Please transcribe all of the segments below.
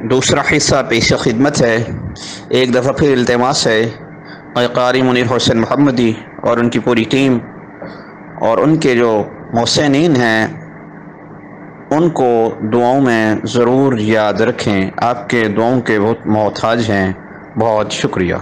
दूसरा हिस्सा पेश खिदमत है। एक दफ़ा फिर इल्तिमास है कारी मुनीर हुसैन मोहम्मदी और उनकी पूरी टीम और उनके जो मोहसिनीन हैं उनको दुआओं में ज़रूर याद रखें। आपके दुआओं के बहुत मोहताज हैं। बहुत शुक्रिया।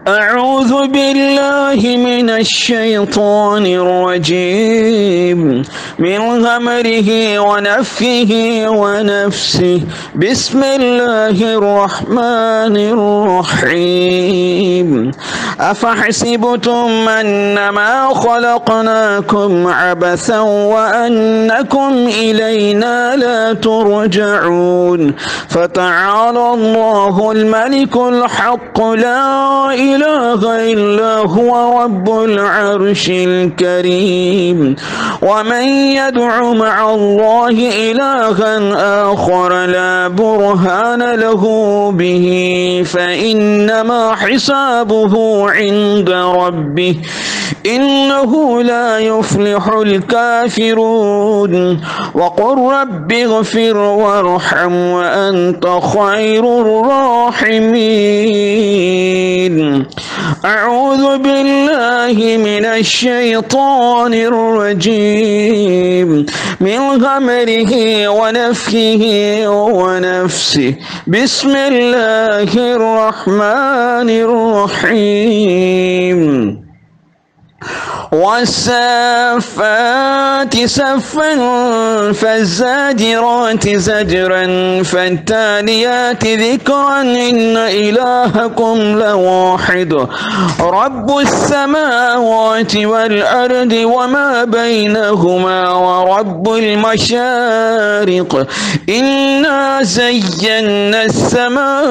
अऊज़ु बिल्लाहि मिनश्शैतानिर्रजीम मिन हमज़िहि व नफ़्ख़िहि व नफ़्सिहि बिस्मिल्लाहिर्रहमानिर्रहीम अफ़हसिबतुम अन्नमा ख़लक़नाकुम अबसन व अन्नकुम इलैना ला तुरजऊन फ़तआलल्लाहुल मलिकुल हक़्क़ ला इलाहा इल्ला हुवा रब्बुल अर्शिल करीम वमन यदउ मअल्लाहि इलाहन आखर ला बुरहान लहू बिही फइन्नमा हिसाबुहु इंद रब्बिह इन्नहु ला युफ्लिहुल काफिरून वक़ुल रब्बिग़फिर वरहम व अंत खैरुर राहिमीन। अऊज़ु बिल्लाहि मिनश्शैतानिर्रजीम मिन हमज़िहि व नफ़्ख़िहि व नफ़्सिहि बिस्मिल्लाहिर्रहमानिर्रहीम वस्साफ़ाति सफ़्फ़न फ़ज़्ज़ाजिराति ज़ज्रन फ़त्तालियाति ज़िक्रन इन्न इलाहकुम लवाहिद रब्बुस्समावाति वल अर्दि वमा बैनहुमा व रब्बुल मशारिक़ इन्ना ज़य्यन्ना अस्समाअ-दुन्या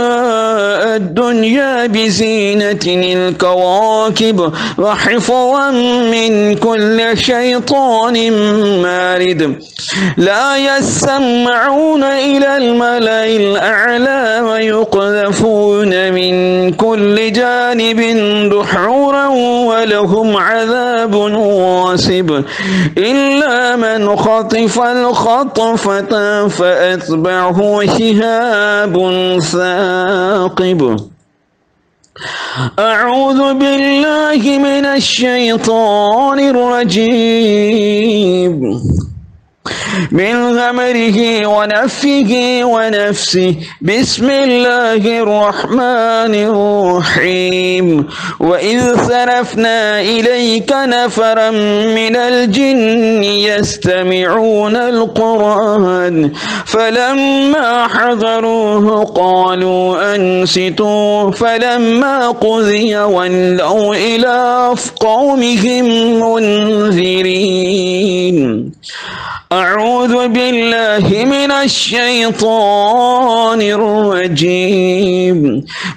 बिज़ीनतिल कवाकिब व हिफ़्ज़न मिन कुल्लि शैतानिन मारिद ला यस्मऊन इलल मलाइल अअला व युक़ज़फ़ून मिन कुल्लि जानिबिन दुहूरन व लहुम अज़ाबुन वासिब इल्ला मन ख़तिफ़ल ख़त्फ़त फ़अत्बअहु शिहाबुन साक़िब। अऊज़ु बिल्लाहि मिनश्शैतानिर्रजीम मिन हमज़िहि व नफ़्ख़िहि व नफ़्सिहि बिस्मिल्लाहिर्रहमानिर्रहीम व इज़ सरफ़ना इलैका नफ़रम मिनल जिन्नि यस्तमिऊनल क़ुरआन फ़लम्मा हज़रूहु क़ालू अन्सितू फ़लम्मा क़ुज़िय वल्लौ इला क़ौमिहिम मुनज़िरीन। अऊज़ु बिल्लाहि मिनश्शैतानिर्रजीम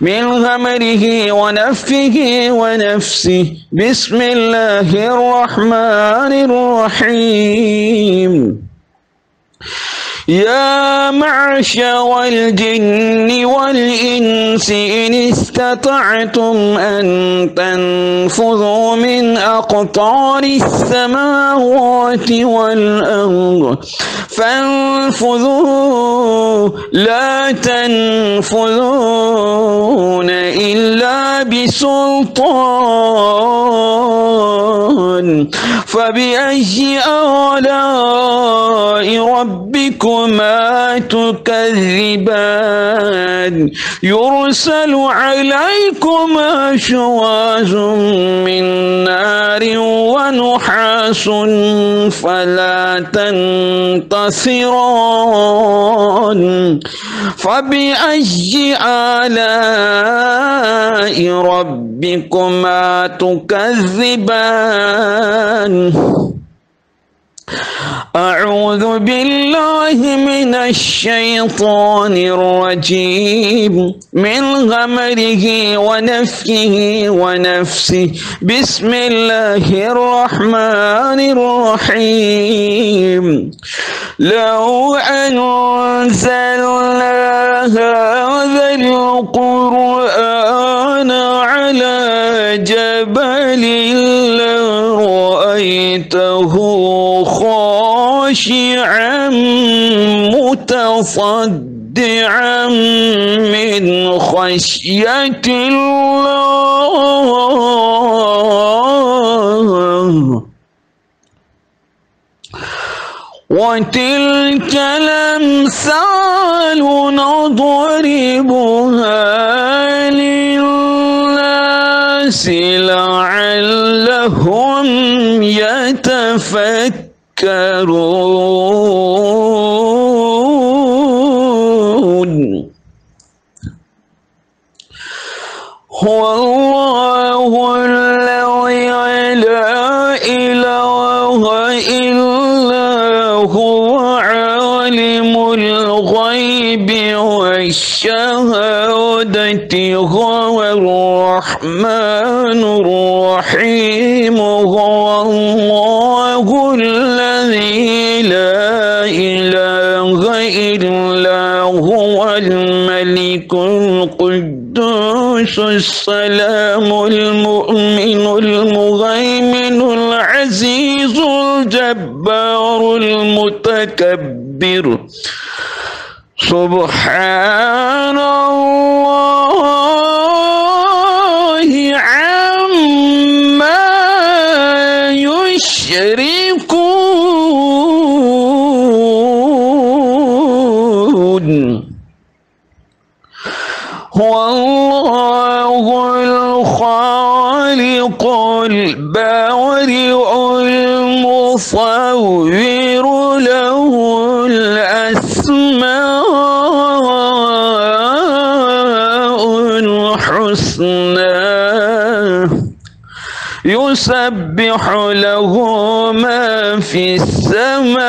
मिन हमज़िहि व नफ़्ख़िहि व नफ़्सिहि बिस्मिल्लाहिर्रहमानिर्रहीम। या मअशरल जिन्नि वल इंसि इन इस्ततअतुम अन तन्फुज़ू मिन अक़तारिस समावाति वल अर्द फन्फुज़ू ला तन्फुज़ून इल्ला बिसुल्तान फ़बिअय्यि आलाइ रब्बिकुमा तुकज़्ज़िबान युरसलु अलैकुमा शुवाज़ुम मिन नारिन व नुहासुन फला तंतसिरान फ़बिअय्यि आलाइ रब्बिकुमा तुकज़्ज़िबान। अऊज़ु बिल्लाहि मिनश्शैतानिर्रजीम मिन हमज़िहि व नफ़्ख़िहि व नफ़्सिहि बिस्मिल्लाहिर्रहमानिर्रहीम। लौ अन्ज़लना हाज़ल क़ुरआन अला जबलिन लरअयतहु ख़ाशिअन متصدعا من خشية الله. وتلك الأمثال نضربها للناس لعلهم يتفكرون. هو الله الذي لا إله إلا هو عالم الغيب والشهادة هو الرحمن الرحيم. هو الله الذي لا إله إلا هو الملك القدوس السلام المؤمن المهيمن العزيز الجبار المتكبر. سبحان الله عما يشركون. هو الله الخالق البارئ المصور له الأسماء الحسنى يسبح له ما في السماوات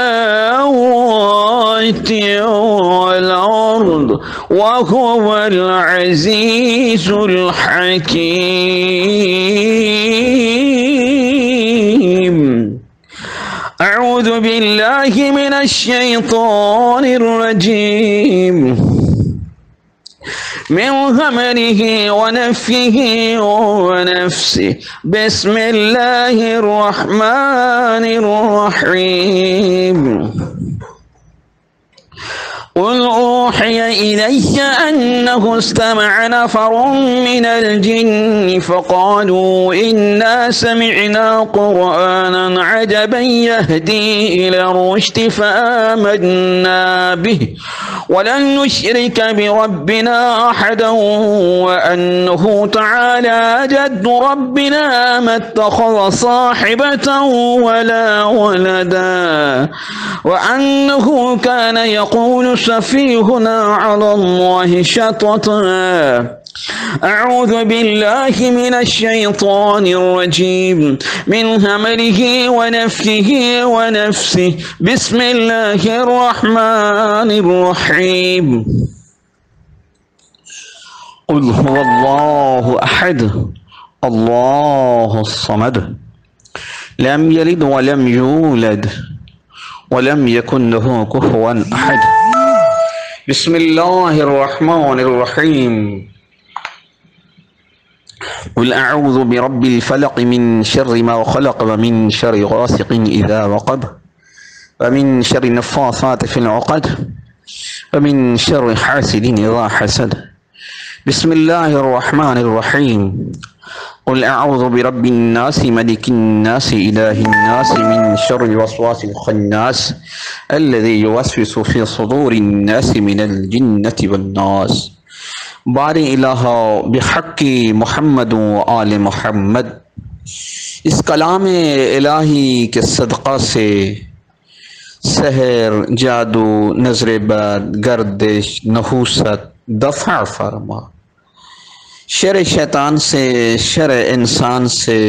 والأرض وهو العزيز الحكيم. أعوذ بالله من الشيطان الرجيم من همره ونفخه ونفسه. بسم الله الرحمن الرحيم. قل أوحي إلي أنه استمع نفر من الجن فقالوا إنا سمعنا قرآنا عجبا يهدي إلى الرشد فآمنا به ولن نشرك بربنا أحدا وأنه تعالى جد ربنا ما اتخذ صاحبة ولا ولدا وأنه كان يقول سفيهنا على الله شططا. أعوذ بالله من الشيطان الرجيم من همره ونفخه ونفسه. بسم الله الرحمن الرحيم. قل هو الله أحد الله الصمد لم يلد ولم يولد ولم يكن له كفوا أحد. بسم الله الرحمن الرحيم. قل أعوذ برب الفلق من شر ما خلق ومن شر غاسق إذا وقب ومن شر النفاثات في العقد ومن شر حاسد إذا حسد. بسم الله الرحمن الرحيم. قل أعوذ برب الناس ملك الناس إله الناس من شر الوسواس الخناس الذي يوسوس في صدور الناس من الجنة والناس. बारी इलाहा बिहक्की मोहम्मद व आले मोहम्मद। इस कलाम इलाही के सदक़ा से सहर, जादू, नजर बद, गर्दिश, नहूसत दफ़ा फरमा। शर शैतान से, शर इंसान से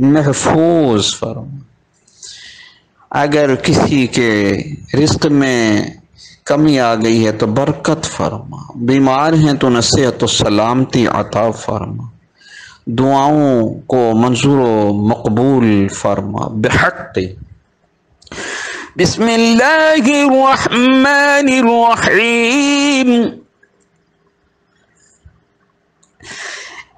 महफूज फरमा। अगर किसी के रिज़्क़ में कमी आ गई है तो बरकत फरमा। बीमार हैं तो नसीहत तो सलामती अता फरमा। दुआओं को मंजूर मकबूल फरमा। बिहक़्क़ि बिस्मिल्लाहिर्रहमानिर्रहीम।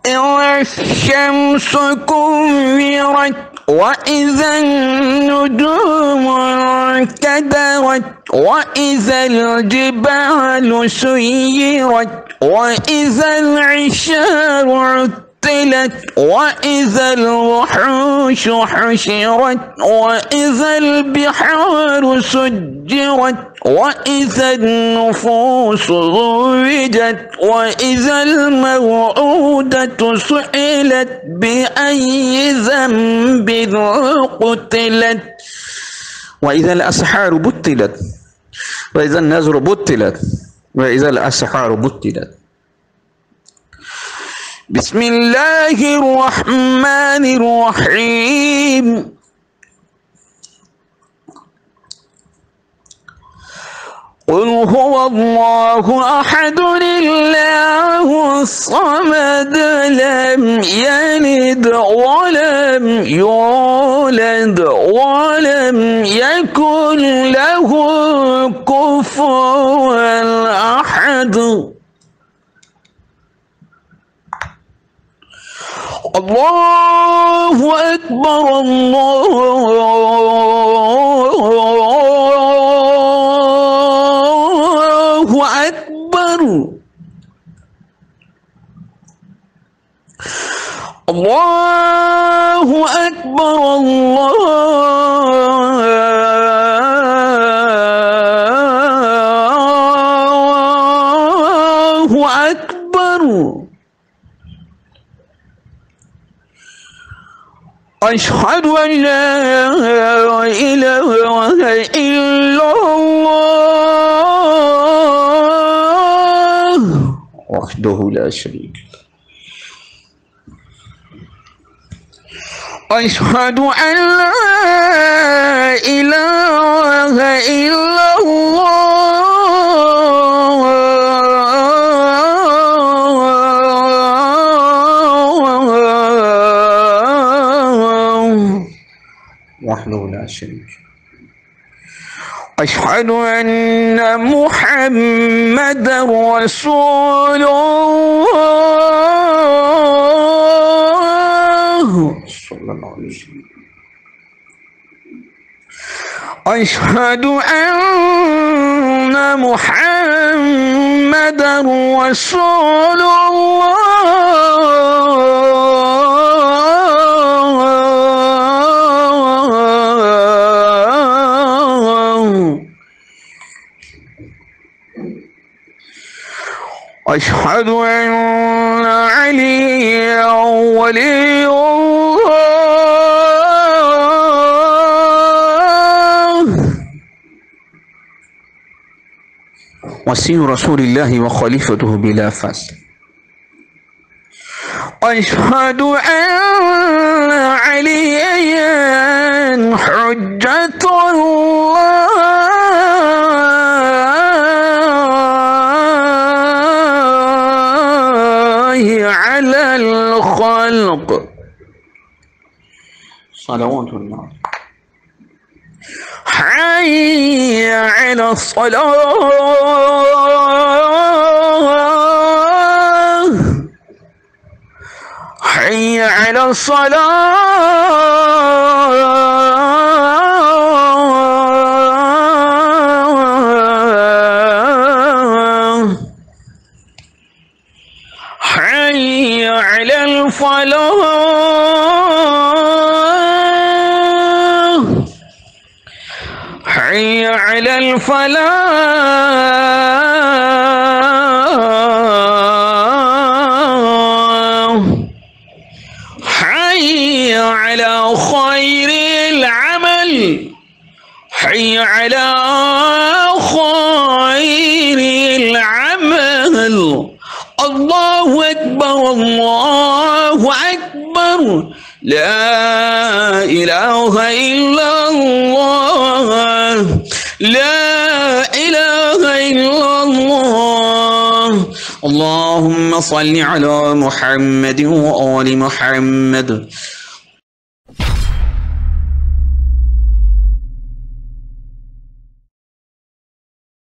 इज़ा शम्सु कुव्विरत وإذا النجوم انكدرت وإذا الجبال سيرت وإذا العشار عطلت وإذا الوحوش حشرت وإذا البحار سجرت وإذا النفوس زوجت وإذا الموءودة سئلت بأي ذنب قتلت وإذا الأسحار بطلت وإذا النذر بطلت وإذا الأسحار بطلت. بسم الله الرحمن الرحيم. قل هو الله أحد الله الصمد لم يلد ولم يولد ولم يكن له كفوا أحد. الله أكبر الله أكبر الله أكبر الله أكبر. أشهد أن لا إله إلا الله وحده لا شريك له. أشهد أن لا إله إلا وحده لا شريك. أشهد أن محمدا رسول الله صلى الله عليه وسلم. أشهد أن محمدا رسول أشهد أن عليا ولي الله وصي رسول الله وخليفته بلا فصل. أشهد أن عليا حجة الله على الخلق صلوات الله. حي على الصلاة حي على الصلاة حي على الفلاح حي على الفلاح حي على خير العمل حي على خير العمل. الله أكبر الله أكبر لا إله إلا الله لا إله إلا الله. اللهم صل على محمد وآل محمد